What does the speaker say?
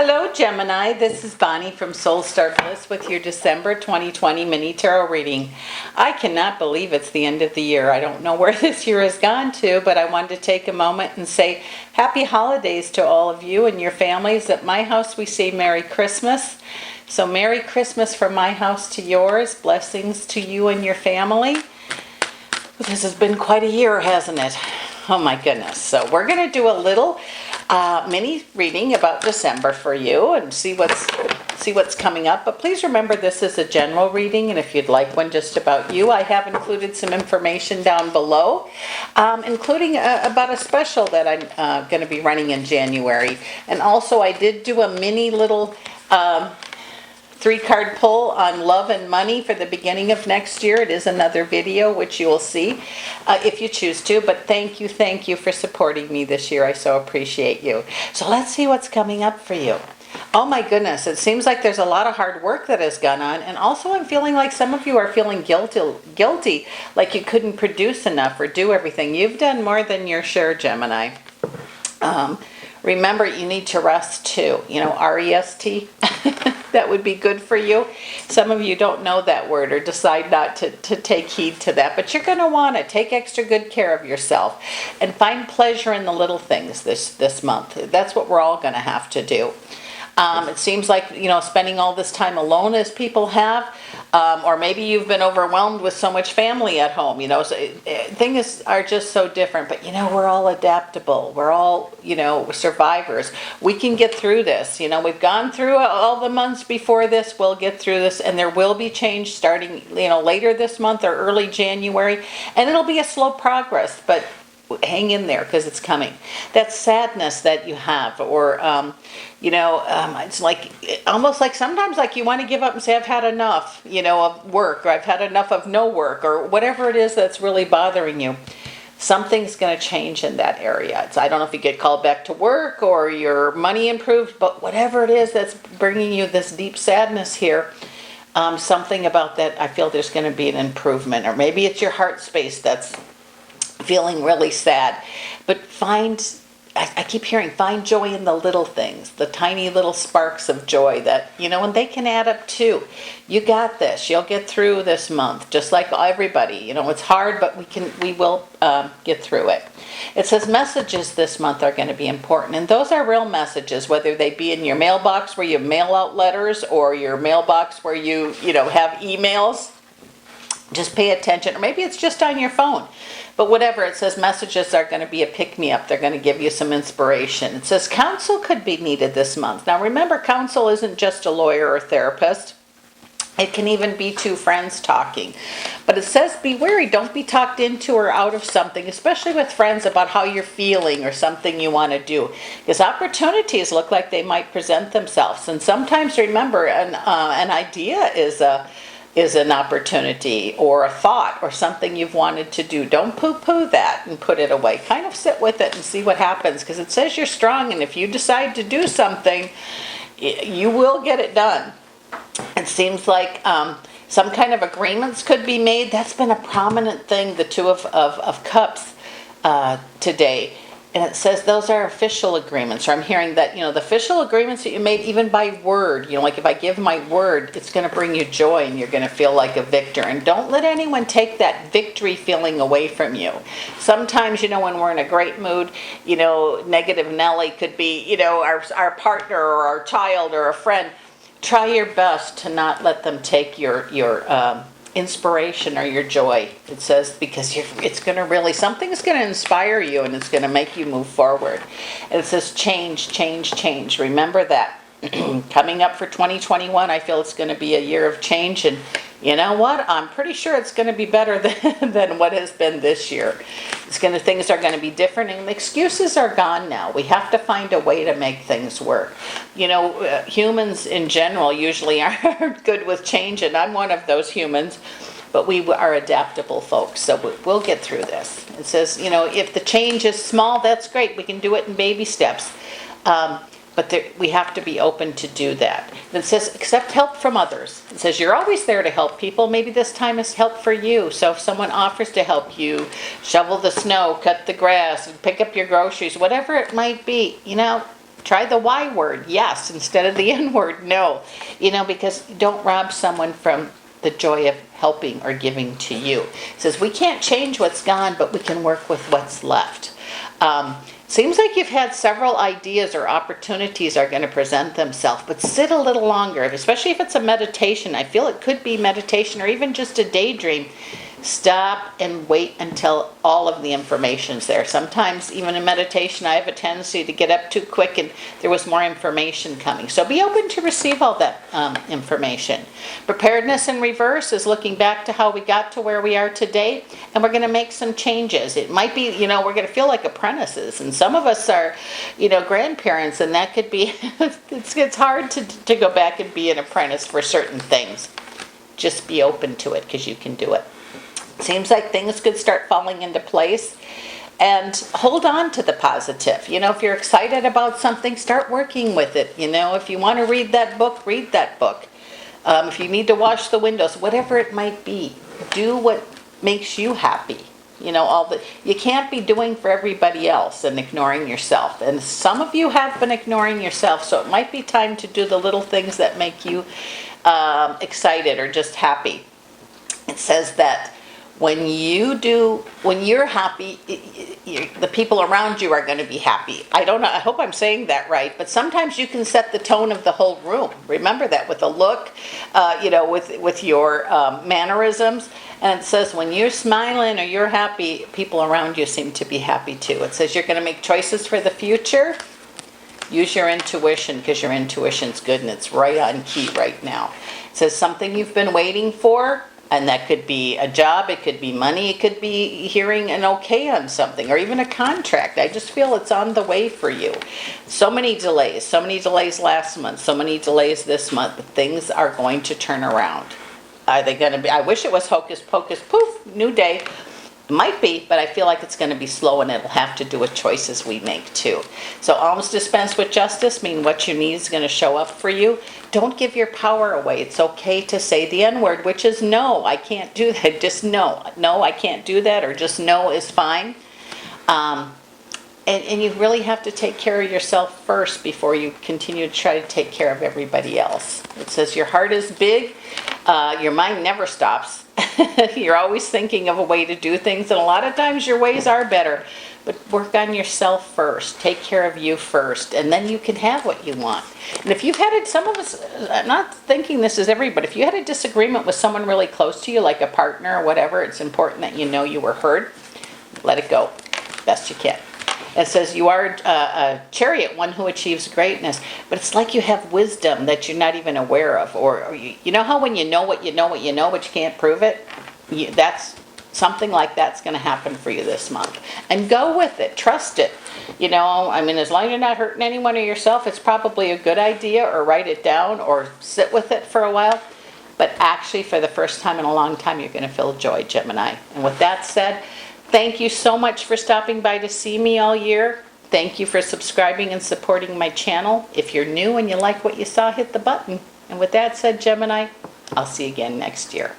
Hello, Gemini. This is Bonnie from Soul Star Bliss with your December 2020 mini tarot reading. I cannot believe it's the end of the year. I don't know where this year has gone to, but I wanted to take a moment and say happy holidays to all of you and your families. At my house, we say Merry Christmas. So Merry Christmas from my house to yours. Blessings to you and your family. This has been quite a year, hasn't it? Oh my goodness. So we're going to do a little mini reading about December for you and see what's coming up. But please remember, this is a general reading, and if you'd like one just about you, I have included some information down below, including about a special that I'm going to be running in January. And also I did do a mini little 3-card pull on love and money for the beginning of next year. It is another video which you will see if you choose to, but thank you for supporting me this year. I so appreciate you. So let's see what's coming up for you. Oh my goodness, it seems like there's a lot of hard work that has gone on, and also I'm feeling like some of you are feeling guilty, like you couldn't produce enough or do everything. You've done more than your share, Gemini. Remember, you need to rest too. You know, R-E-S-T. That would be good for you. Some of you don't know that word or decide not to take heed to that, but you're going to want to take extra good care of yourself and find pleasure in the little things this month. That's what we're all going to have to do. It seems like, you know, spending all this time alone as people have, or maybe you've been overwhelmed with so much family at home, you know, so things are just so different, but you know, we're all adaptable. We're all, you know, survivors. We can get through this. You know, we've gone through all the months before this. We'll get through this, and there will be change starting, you know, later this month or early January, and it'll be a slow progress, but hang in there because it's coming. That sadness that you have, or you know, it's like almost like sometimes like you want to give up and say, I've had enough, you know, of work, or I've had enough of no work, or whatever it is that's really bothering you. Something's going to change in that area. I don't know if you get called back to work or your money improved, but whatever it is that's bringing you this deep sadness here, something about that, I feel there's going to be an improvement. Or maybe it's your heart space that's feeling really sad, but I keep hearing, find joy in the little things, the tiny little sparks of joy that, you know, and they can add up too. You got this. You'll get through this month, just like everybody. You know, it's hard, but we will get through it. It says messages this month are going to be important, and those are real messages, whether they be in your mailbox where you mail out letters, or your mailbox where you know, have emails. Just pay attention, or maybe it's just on your phone. But whatever, it says messages are going to be a pick-me-up. They're going to give you some inspiration. It says counsel could be needed this month. Now remember, counsel isn't just a lawyer or therapist. It can even be two friends talking. But it says be wary. Don't be talked into or out of something, especially with friends, about how you're feeling or something you want to do. Because opportunities look like they might present themselves. And sometimes, remember, an idea is an opportunity, or a thought, or something you've wanted to do. Don't poo-poo that and put it away. Kind of sit with it and see what happens, because it says you're strong, and if you decide to do something, you will get it done. It seems like some kind of agreements could be made. That's been a prominent thing, the Two of Cups today. And it says those are official agreements. Or I'm hearing that, you know, the official agreements that you made even by word, you know, like if I give my word, it's going to bring you joy and you're going to feel like a victor. And don't let anyone take that victory feeling away from you. Sometimes, you know, when we're in a great mood, you know, negative Nelly could be, you know, our partner or our child or a friend. Try your best to not let them take your inspiration or your joy. It says, because it's going to really, something's going to inspire you, and it's going to make you move forward. And it says change. Remember that. Coming up for 2021, I feel it's going to be a year of change, and you know what? I'm pretty sure it's going to be better than what has been this year. Things are going to be different, and excuses are gone now. We have to find a way to make things work. You know, humans in general usually aren't good with change, and I'm one of those humans. But we are adaptable folks, so we'll get through this. It says, you know, if the change is small, that's great. We can do it in baby steps. But we have to be open to do that. And it says, accept help from others. It says, you're always there to help people. Maybe this time is help for you. So if someone offers to help you shovel the snow, cut the grass, pick up your groceries, whatever it might be, you know, Try the Y word, yes, instead of the N word, no. Because don't rob someone from the joy of helping or giving to you. It says we can't change what's gone, but we can work with what's left. Seems like you've had several ideas or opportunities are going to present themselves, but sit a little longer, especially if it's a meditation. I feel it could be meditation or even just a daydream. Stop and wait until all of the information's there. Sometimes, even in meditation, I have a tendency to get up too quick and there was more information coming. So be open to receive all that information. Preparedness in reverse is looking back to how we got to where we are today, and we're going to make some changes. It might be, we're going to feel like apprentices, and some of us are, grandparents, and that could be, it's hard to go back and be an apprentice for certain things. Just be open to it because you can do it. Seems like things could start falling into place, and hold on to the positive. If you're excited about something, start working with it. If you want to read that book, read that book. If you need to wash the windows, whatever it might be, do what makes you happy. You can't be doing for everybody else and ignoring yourself. And some of you have been ignoring yourself, so it might be time to do the little things that make you excited or just happy. It says that when you're happy, the people around you are going to be happy. I don't know, I hope I'm saying that right, but sometimes you can set the tone of the whole room. Remember that with a look, with your mannerisms. And it says when you're smiling or you're happy, people around you seem to be happy too. It says you're going to make choices for the future. Use your intuition because your intuition's good and it's right on key right now. It says something you've been waiting for. And that could be a job, it could be money, it could be hearing an okay on something, or even a contract. I just feel it's on the way for you. So many delays last month, so many delays this month, but things are going to turn around. Are they going to be? I wish it was hocus pocus, poof, new day. Might be, but I feel like it's going to be slow, and it'll have to do with choices we make too. So alms dispense with justice mean what you need is going to show up for you. Don't give your power away. It's okay to say the N word, which is no, I can't do that. Just no. No, I can't do that, or just no is fine. And you really have to take care of yourself first before you continue to try to take care of everybody else. It says your heart is big, your mind never stops. You're always thinking of a way to do things, and a lot of times your ways are better. But work on yourself first. Take care of you first, and then you can have what you want. And if you've had some of us, I'm not thinking this is everybody, but if you had a disagreement with someone really close to you, like a partner or whatever, it's important that you know you were heard. Let it go best you can. It says you are a chariot, one who achieves greatness, but it's like you have wisdom that you're not even aware of. Or you know how when you know what you know, but you can't prove it? That's something like that's going to happen for you this month. And go with it. Trust it. As long as you're not hurting anyone or yourself, it's probably a good idea, or write it down or sit with it for a while. But actually, for the first time in a long time, you're going to feel joy, Gemini. And with that said, thank you so much for stopping by to see me all year. Thank you for subscribing and supporting my channel. If you're new and you like what you saw, hit the button. And with that said, Gemini, I'll see you again next year.